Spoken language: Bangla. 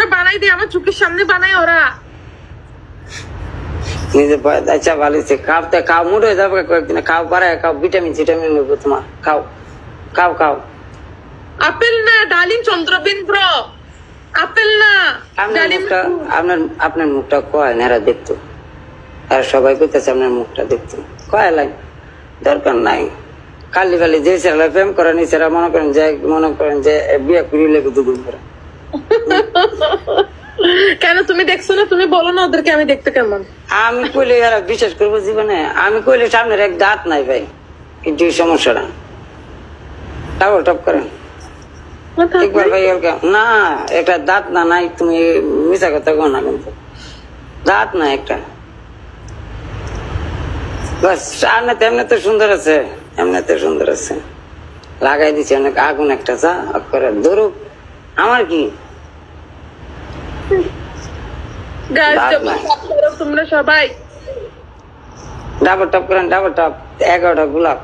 করে বানাই দেয়, আমার চোখের সামনে বানায় ওরা। নিজে আচ্ছা ভালো হয়েছে, খাওতে খাও, মুড হয়ে যাবে কয়েকদিন, খাও পারে, খাও, ভিটামিন সিটামিন নেবো তোমার, খাও খাও খাও। আপেল না ডালিম, চন্দ্রবিন্দ্র, আপেল না ডালিম। আপনার মুখটা কয় নেরা দেখতো, আর সবাই কইতেছে আপনার মুখটা দেখতো, কয় লাইন দরকার নাই। খালি খালি যে ছেলেরা প্রেম করেন এই ছেলেরা মনে করেন যে বিয়ে করি লেগে দুদিন করে। কেন তুমি দেখছো না? তুমি বলো না ওদেরকে আমি দেখতে কেমন। আমি কইলে এরা বিশ্বাস করবো জীবনে? আমি কইলে সামনের এক দাঁত নাই ভাই, কিন্তু এই সমস্যাটা ডাবল টপ করেন একবার ভাই। না একটা দাঁত না নাই, তুমি মিশা কথা কো না, কিন্তু দাঁত না একটা। বাস এমনিতে সুন্দর আছে, এমনিতে সুন্দর আছে, লাগাই দিচ্ছে অনেক আগুন একটা, চা করে ধরুক, আমার কি। তোমরা সবাই ডাবল টপ করেন, ডাবল টপ, 11টা গোলাপ।